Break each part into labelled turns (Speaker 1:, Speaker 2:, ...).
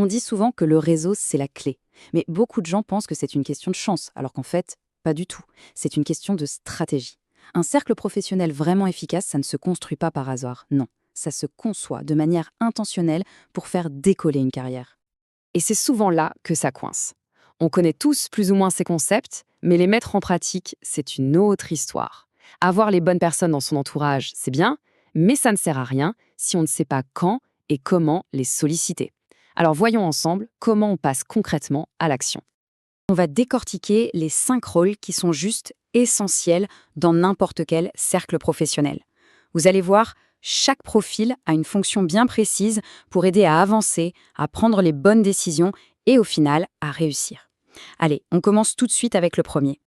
Speaker 1: On dit souvent que le réseau, c'est la clé. Mais beaucoup de gens pensent que c'est une question de chance, alors qu'en fait, pas du tout. C'est une question de stratégie. Un cercle professionnel vraiment efficace, ça ne se construit pas par hasard, non. Ça se conçoit de manière intentionnelle pour faire décoller une carrière.
Speaker 2: Et c'est souvent là que ça coince. On connaît tous plus ou moins ces concepts, mais les mettre en pratique, c'est une autre histoire. Avoir les bonnes personnes dans son entourage, c'est bien, mais ça ne sert à rien si on ne sait pas quand et comment les solliciter. Alors voyons ensemble comment on passe concrètement à l'action.
Speaker 1: On va décortiquer les 5 rôles qui sont juste essentiels dans n'importe quel cercle professionnel. Vous allez voir, chaque profil a une fonction bien précise pour aider à avancer, à prendre les bonnes décisions et au final à réussir. Allez, on commence tout de suite avec le premier.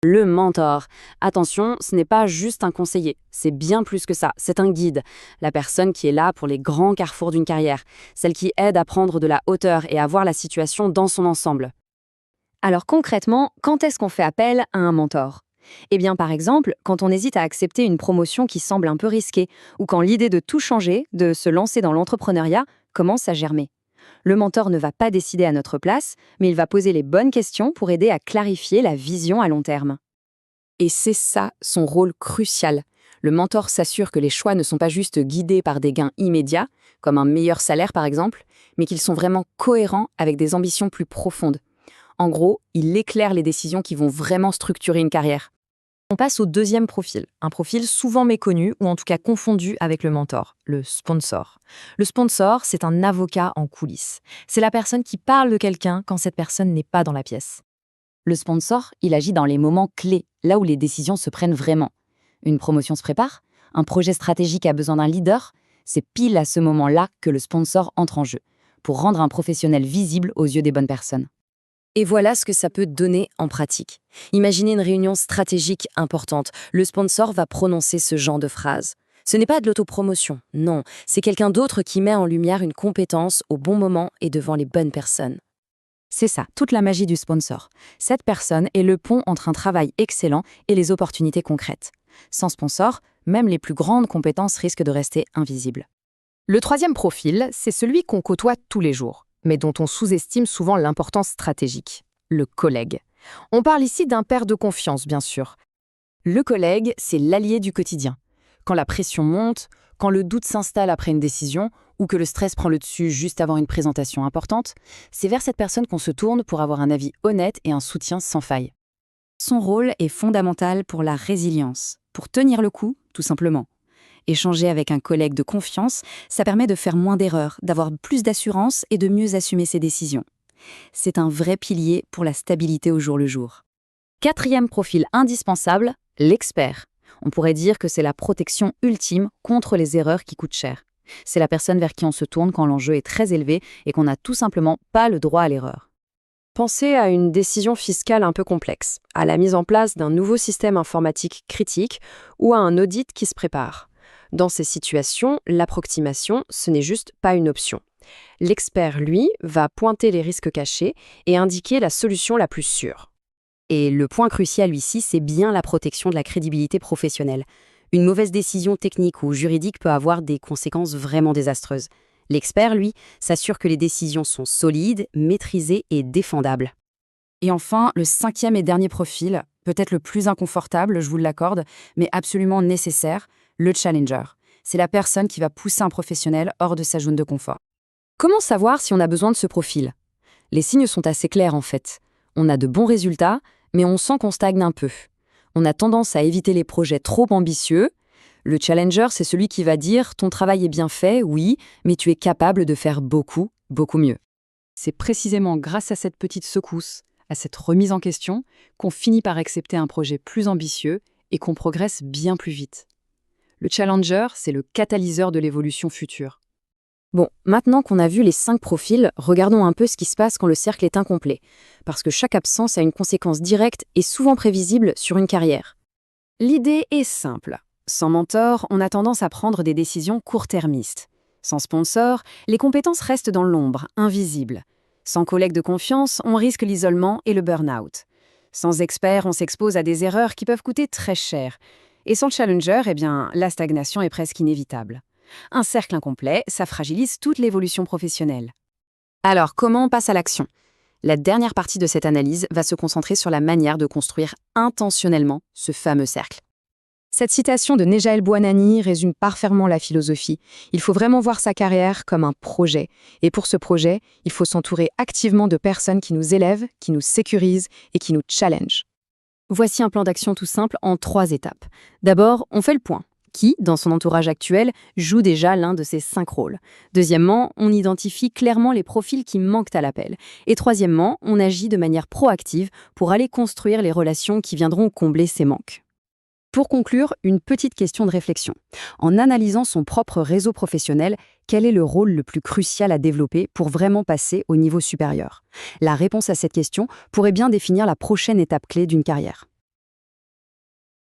Speaker 2: Le mentor. Attention, ce n'est pas juste un conseiller, c'est bien plus que ça, c'est un guide. La personne qui est là pour les grands carrefours d'une carrière, celle qui aide à prendre de la hauteur et à voir la situation dans son ensemble.
Speaker 3: Alors concrètement, quand est-ce qu'on fait appel à un mentor? Eh bien par exemple, quand on hésite à accepter une promotion qui semble un peu risquée, ou quand l'idée de tout changer, de se lancer dans l'entrepreneuriat, commence à germer. Le mentor ne va pas décider à notre place, mais il va poser les bonnes questions pour aider à clarifier la vision à long terme.
Speaker 2: Et c'est ça son rôle crucial. Le mentor s'assure que les choix ne sont pas juste guidés par des gains immédiats, comme un meilleur salaire par exemple, mais qu'ils sont vraiment cohérents avec des ambitions plus profondes. En gros, il éclaire les décisions qui vont vraiment structurer une carrière.
Speaker 3: On passe au deuxième profil, un profil souvent méconnu ou en tout cas confondu avec le mentor, le sponsor. Le sponsor, c'est un avocat en coulisses. C'est la personne qui parle de quelqu'un quand cette personne n'est pas dans la pièce.
Speaker 1: Le sponsor, il agit dans les moments clés, là où les décisions se prennent vraiment. Une promotion se prépare, un projet stratégique a besoin d'un leader, c'est pile à ce moment-là que le sponsor entre en jeu, pour rendre un professionnel visible aux yeux des bonnes personnes.
Speaker 3: Et voilà ce que ça peut donner en pratique. Imaginez une réunion stratégique importante. Le sponsor va prononcer ce genre de phrase. Ce n'est pas de l'autopromotion, non. C'est quelqu'un d'autre qui met en lumière une compétence au bon moment et devant les bonnes personnes.
Speaker 1: C'est ça, toute la magie du sponsor. Cette personne est le pont entre un travail excellent et les opportunités concrètes. Sans sponsor, même les plus grandes compétences risquent de rester invisibles.
Speaker 2: Le troisième profil, c'est celui qu'on côtoie tous les jours, mais dont on sous-estime souvent l'importance stratégique, le collègue. On parle ici d'un pair de confiance, bien sûr. Le collègue, c'est l'allié du quotidien. Quand la pression monte, quand le doute s'installe après une décision, ou que le stress prend le dessus juste avant une présentation importante, c'est vers cette personne qu'on se tourne pour avoir un avis honnête et un soutien sans faille.
Speaker 1: Son rôle est fondamental pour la résilience, pour tenir le coup, tout simplement. Échanger avec un collègue de confiance, ça permet de faire moins d'erreurs, d'avoir plus d'assurance et de mieux assumer ses décisions. C'est un vrai pilier pour la stabilité au jour le jour. Quatrième profil indispensable, l'expert. On pourrait dire que c'est la protection ultime contre les erreurs qui coûtent cher. C'est la personne vers qui on se tourne quand l'enjeu est très élevé et qu'on n'a tout simplement pas le droit à l'erreur.
Speaker 2: Pensez à une décision fiscale un peu complexe, à la mise en place d'un nouveau système informatique critique ou à un audit qui se prépare. Dans ces situations, l'approximation, ce n'est juste pas une option. L'expert, lui, va pointer les risques cachés et indiquer la solution la plus sûre.
Speaker 1: Et le point crucial ici, c'est bien la protection de la crédibilité professionnelle. Une mauvaise décision technique ou juridique peut avoir des conséquences vraiment désastreuses. L'expert, lui, s'assure que les décisions sont solides, maîtrisées et défendables. Et enfin, le cinquième et dernier profil, peut-être le plus inconfortable, je vous l'accorde, mais absolument nécessaire, le challenger. C'est la personne qui va pousser un professionnel hors de sa zone de confort.
Speaker 2: Comment savoir si on a besoin de ce profil? Les signes sont assez clairs en fait. On a de bons résultats, mais on sent qu'on stagne un peu. On a tendance à éviter les projets trop ambitieux. Le challenger, c'est celui qui va dire « ton travail est bien fait, oui, mais tu es capable de faire beaucoup, beaucoup mieux ». C'est précisément grâce à cette petite secousse, à cette remise en question, qu'on finit par accepter un projet plus ambitieux et qu'on progresse bien plus vite. Le challenger, c'est le catalyseur de l'évolution future.
Speaker 1: Bon, maintenant qu'on a vu les 5 profils, regardons un peu ce qui se passe quand le cercle est incomplet, parce que chaque absence a une conséquence directe et souvent prévisible sur une carrière.
Speaker 2: L'idée est simple. Sans mentor, on a tendance à prendre des décisions court-termistes. Sans sponsor, les compétences restent dans l'ombre, invisibles. Sans collègue de confiance, on risque l'isolement et le burn-out. Sans expert, on s'expose à des erreurs qui peuvent coûter très cher. Et sans challenger, eh bien, la stagnation est presque inévitable. Un cercle incomplet, ça fragilise toute l'évolution professionnelle. Alors, comment on passe à l'action? La dernière partie de cette analyse va se concentrer sur la manière de construire intentionnellement ce fameux cercle.
Speaker 4: Cette citation de Neja El-Bouanani résume parfaitement la philosophie. Il faut vraiment voir sa carrière comme un projet. Et pour ce projet, il faut s'entourer activement de personnes qui nous élèvent, qui nous sécurisent et qui nous challengent.
Speaker 3: Voici un plan d'action tout simple en 3 étapes. D'abord, on fait le point. Qui, dans son entourage actuel, joue déjà l'un de ces 5 rôles. Deuxièmement, on identifie clairement les profils qui manquent à l'appel. Et troisièmement, on agit de manière proactive pour aller construire les relations qui viendront combler ces manques. Pour conclure, une petite question de réflexion. En analysant son propre réseau professionnel, quel est le rôle le plus crucial à développer pour vraiment passer au niveau supérieur? La réponse à cette question pourrait bien définir la prochaine étape clé d'une carrière.